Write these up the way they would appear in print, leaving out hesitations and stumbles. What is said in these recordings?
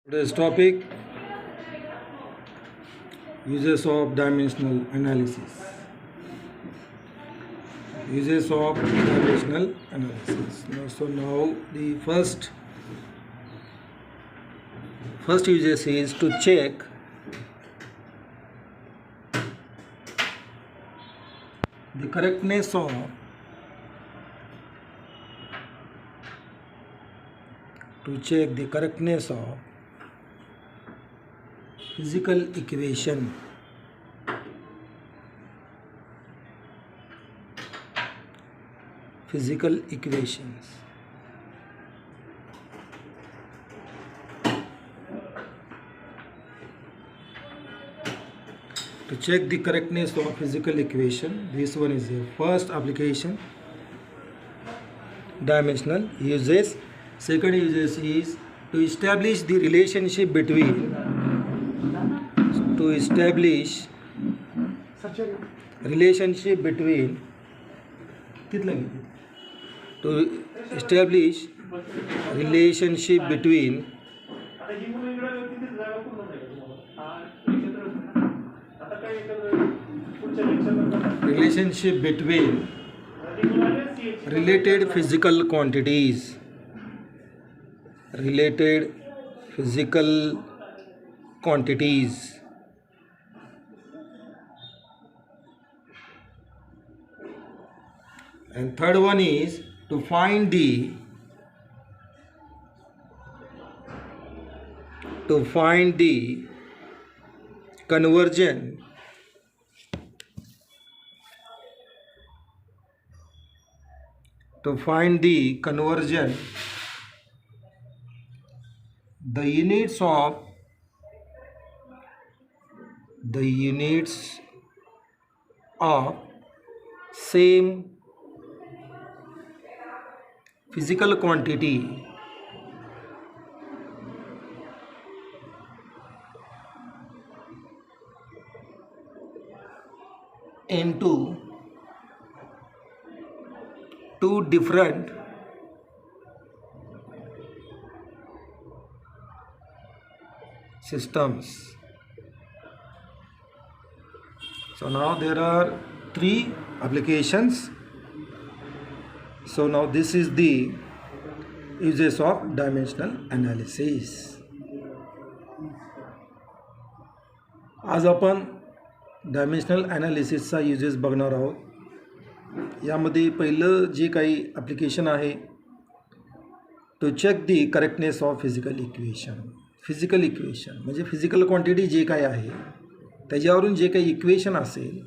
Today's topic: uses of dimensional analysis. Uses of dimensional analysis. Now the first uses is to check the correctness of physical equation. Physical equations. To check the correctness of physical equation, this one is the first application. Dimensional uses. Second uses is to establish the relationship between relationship between related physical quantities. And third one is to find the conversion the units of same physical quantity into two different systems. So now there are three applications. So now this is the uses of dimensional analysis. आज आपण dimensional ॲनालिसिसचा uses बघणार आहोत. यामध्ये पहिलं जे काही application आहे to check the correctness of physical equation. Physical equation म्हणजे physical quantity जे काय आहे त्याच्यावरून जे काही इक्वेशन असेल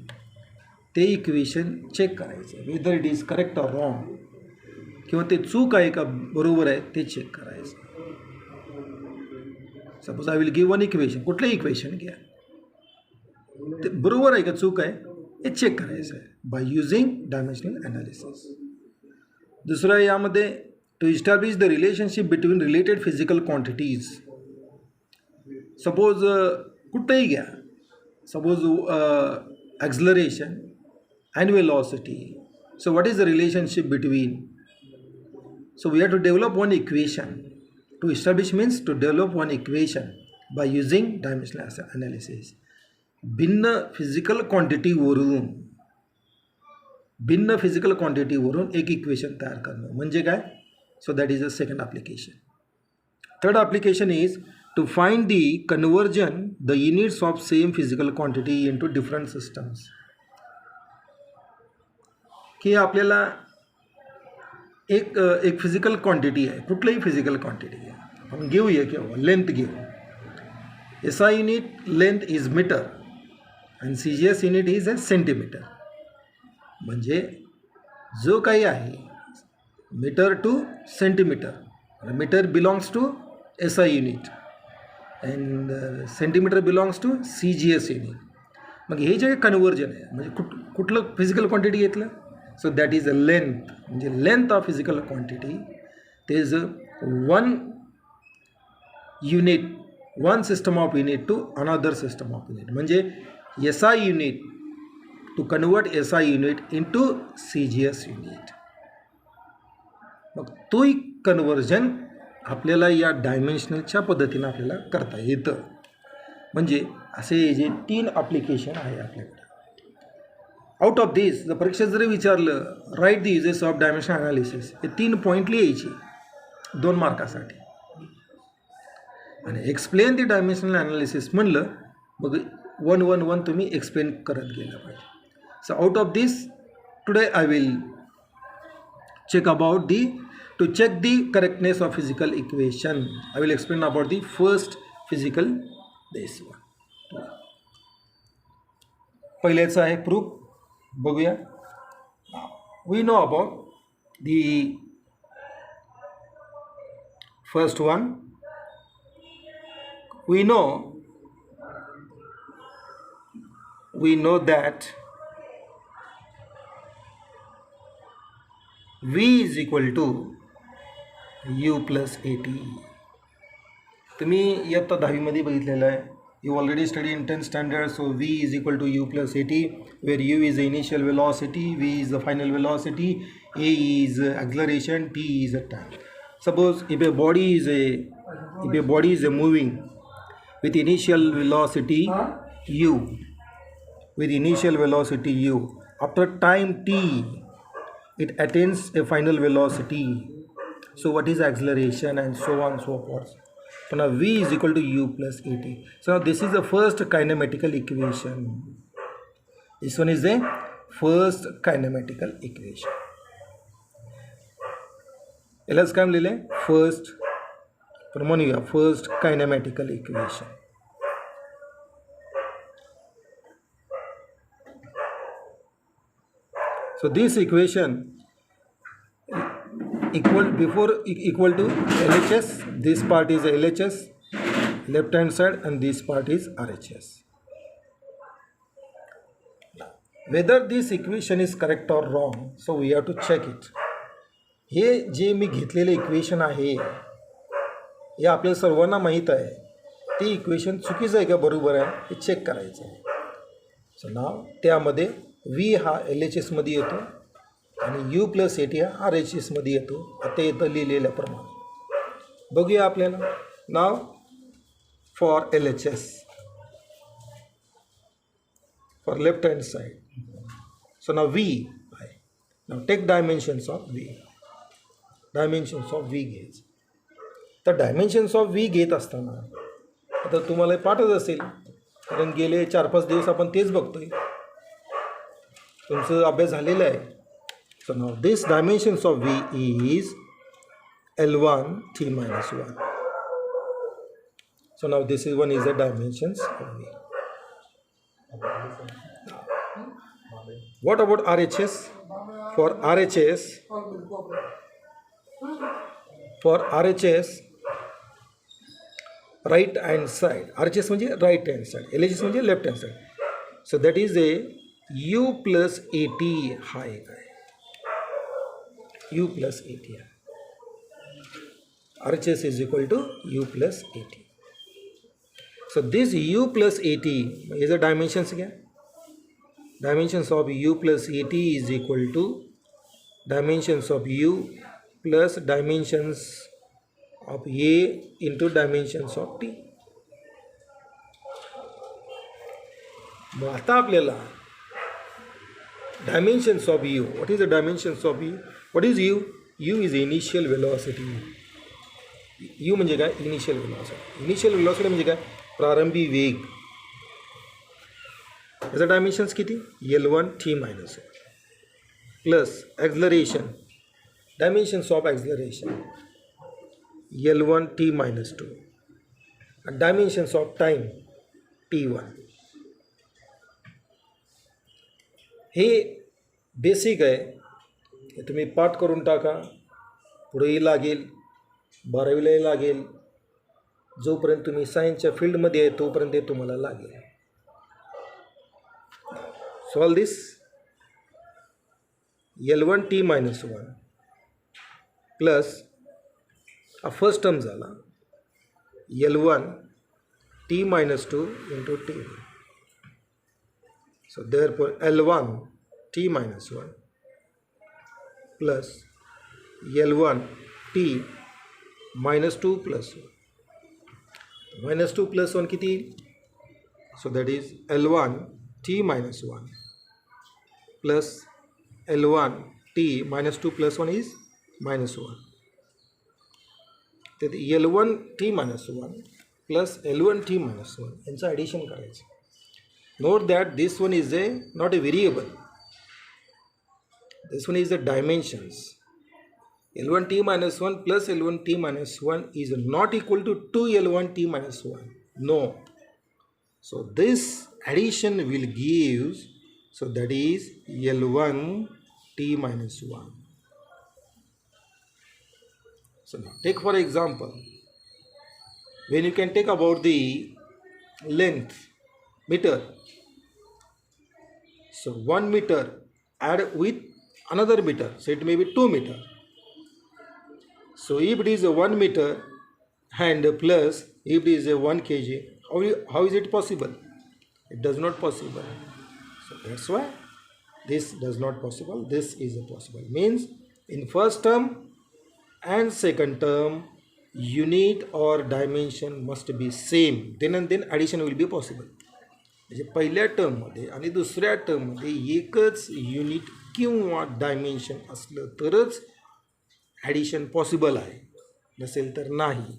ते इक्वेशन चेक करायचं, whether it is correct or wrong, किंवा ते चूक आहे का बरोबर आहे ते चेक करायचं. Suppose I will give one equation, कुठलंही इक्वेशन घ्या, ते बरोबर आहे का चूक आहे हे चेक करायचं आहे बाय युजिंग डायमेन्शनल ॲनालिसिस. दुसरं यामध्ये to establish the relationship between related physical quantities. Suppose कुठंही घ्या, suppose acceleration and velocity. So what is the relationship between? So we have to develop one equation. To establish means to develop one equation by using dimensional analysis. भिन्न physical क्वांटिटीवरून एक equation तयार करणं म्हणजे काय? So that is a second application. Third application is to find the conversion the units of same physical quantity into different systems. की आपल्याला एक फिजिकल क्वांटिटी आहे, कुठलीही फिजिकल क्वांटिटी आहे, आपण घेऊया किंवा लेंथ घेऊ. SI unit length is metre आणि CGS unit is a centimetre. म्हणजे जो काही आहे metre to centimetre, metre belongs to SI unit and centimetre belongs to CGS unit. मग हे जे कन्वर्जन आहे म्हणजे कुठलं फिजिकल क्वांटिटी घेतलं. So that is a length. म्हणजे length of physical quantity. There is one unit, one system of unit to another system of unit. म्हणजे SI unit to convert SI unit into CGS unit. मग तो conversion आपल्याला या डायमेन्शनलच्या पद्धतीनं आपल्याला करता येतं. म्हणजे असे जे 3 ॲप्लिकेशन आहे आपल्याकडे. आउट ऑफ दिस जर परीक्षेत जरी विचारलं write the uses of dimension analysis, हे 3 पॉईंट लिहायचे 2 मार्कासाठी. आणि एक्सप्लेन दी डायमेन्शनल ॲनालिसिस म्हणलं मग 1 तुम्ही एक्सप्लेन करत गेलं पाहिजे. So out of this today I will check about to check the correctness of physical equation. I will explain about the first physical this one. पहिलेचं आहे proof बघूया. We know about the first one. We know that V is equal to U plus AT. तुम्ही इयत्ता 10वीमध्ये बघितलेलं आहे. You already studied in 10th standard. So V is equal to U plus AT, where U is the initial velocity, V is the final velocity, A is acceleration, T is the time. Suppose if a body is moving with initial velocity U, after time T it attains a final velocity. So what is acceleration and so on and so forth. So now V is equal to U plus AT. So now this is the first kinematical equation. This one is the first kinematical equation. यालाच काय लिहिले first पण म्हणूया first kinematical equation. So this equation equal to LHS. This part is LHS, left hand side, and this part is RHS. Whether this equation is correct or wrong, so we have to check it. हे जे मी घेतलेले equation आहे हे आपल्या सर्वांना माहीत आहे. ते equation चुकीचं आहे का बरोबर आहे हे चेक करायचं आहे. सो नाव त्यामध्ये V हा LHS मध्ये येतो आणि U प्लस AT हा RHS मध्ये येतो. आता येतं लिहिलेल्याप्रमाणे. बघूया आपल्याला. Now for LHS, for left hand side. So now V आहे. Now take dimensions of V. Dimensions of V घ्यायचं. तर डायमेन्शन्स ऑफ V घेत असताना आता तुम्हाला पाठच असेल कारण गेले 4-5 दिवस आपण तेच बघतोय. तुमचं अभ्यास झालेला आहे. So now this dimensions of V is L1 T minus 1. So now this is one is the dimensions of V. What about RHS? For RHS right hand side. RHS म्हणजे right hand side. LHS म्हणजे left hand side. So that is a U plus AT हा एक आहे. U plus AT आहे. RHS is equal to U plus AT. So this U plus AT is the dimensions again. Dimensions of U plus AT is equal to dimensions of U plus dimensions of A into dimensions of T. मग आता आपल्याला dimensions of U. What is the dimensions of U? What is U? U is initial velocity. U म्हणजे काय? Initial velocity. Initial velocity म्हणजे काय? प्रारंभी वेग. याचा dimensions किती? L1 T minus 1 plus acceleration. Dimensions of acceleration L1 T minus 2 and dimensions of time T1. हे basic आहे. हे तुम्ही पाठ करून टाका. पुढेही लागेल, 12वीलाही लागेल. जोपर्यंत तुम्ही सायन्सच्या फील्डमध्ये आहे तोपर्यंत हे तुम्हाला लागेल. Solve this. L1 T minus 1 plus हा फर्स्ट टर्म झाला L1 T minus 2 into T. So therefore L1 T minus 1 plus L1 T -2 + 1. -2 + 1 किती? सो that is L1 t - 1 plus L1 t -2 + 1 is -1. तर L1 t - 1 plus L1 t - 1 यांचं addition करायचं. Note that this one is not a variable. This one is the dimensions. L1 t - 1 plus L1 t - 1 is not equal to 2 L1 t - 1. No. So this addition will give, so that is L1 t - 1. So now take for example, when you can take about the length meter. So 1 meter add with another meter, so it may be 2 meter. So if it is a 1 meter and plus if it is a 1 kg, how is it possible? It does not possible. So that's why this does not possible, this is a possible. Means in first term and second term unit or dimension must be same, then and then addition will be possible. म्हणजे पहिल्या टर्ममध्ये आणि दुसऱ्या टर्ममध्ये एकच unit किंवा dimension असलं तरच ॲडिशन पॉसिबल आहे, नसेल तर नाही.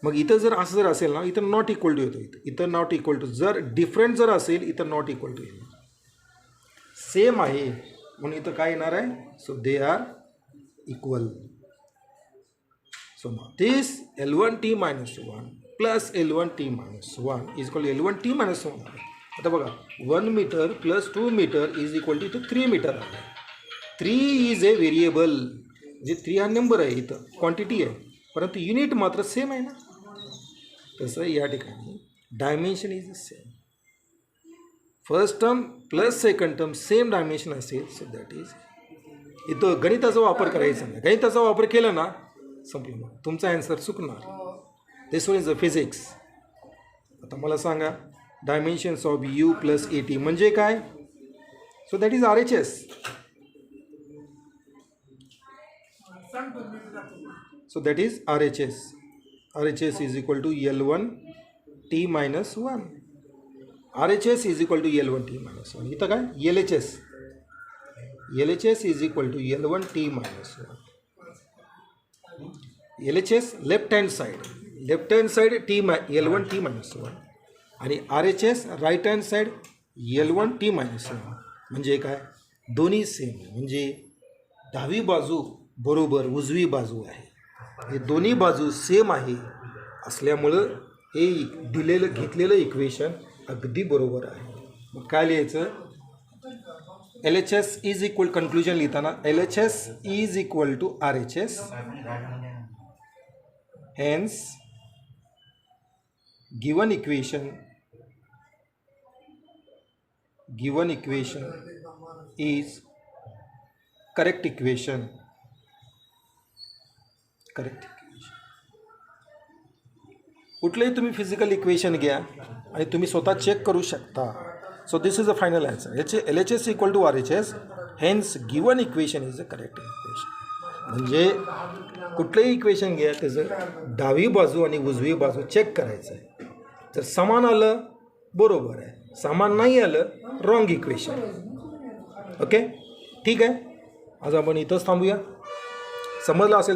मग इथं जर असं जर असेल ना, इथं नॉट इक्वल टू येतो, इथं नॉट इक्वल टू. जर डिफरंट जर असेल इथं नॉट इक्वल टू येईल. सेम आहे म्हणून इथं काय येणार आहे? So they are equal. So this L1 t - 1 plus L1 t - 1 is equal to L1 t - 1. आता बघा 1 metre plus 2 metre is equal to इथं 3 मीटर आहे. 3 इज ए व्हेरिएबल, म्हणजे 3 हा नंबर आहे, इथं क्वांटिटी आहे, परंतु युनिट मात्र सेम आहे ना. तसं या ठिकाणी dimension is same. First term plus second term same dimension असेल, सो दॅट इज इथं गणिताचा वापर करायचा नाही. गणिताचा वापर केला ना संपलं, मग तुमचा ॲन्सर चुकणार. This one is a physics. आता मला सांगा dimensions of U plus AT म्हणजे काय? So that is RHS. So that is RHS. RHS is equal to L1 t - 1. RHS is equal to L1 t - 1. इथं काय LHS. LHS is equal to L1 t - 1. LHS left hand side L1 t - 1 आणि RHS right hand side L1 t - 1. म्हणजे काय? दोन्ही same, म्हणजे डावी बाजू बरोबर उजवी बाजू आहे. हे दोन्ही बाजू सेम आहे असल्यामुळं हे दिलेलं घेतलेलं इक्वेशन अगदी बरोबर आहे. मग काय लिहायचं? LHS इज इक्वल, कन्क्लुजन लिहिताना LHS is equal to RHS. Hence, given equation is correct equation. कुठलंही तुम्ही फिजिकल इक्वेशन घ्या आणि तुम्ही स्वतः चेक करू शकता. So this is a final answer. याचे LHS equal to RHS. Hence given equation is a correct equation. म्हणजे कुठलंही इक्वेशन घ्या, त्याचं डावी बाजू आणि उजवी बाजू चेक करायचं आहे. जर समान आलं बरोबर आहे, समान नाही आलं रॉंग इक्वेशन. ओके, ठीक आहे. आज आपण इथंच थांबूया. समजलं असेल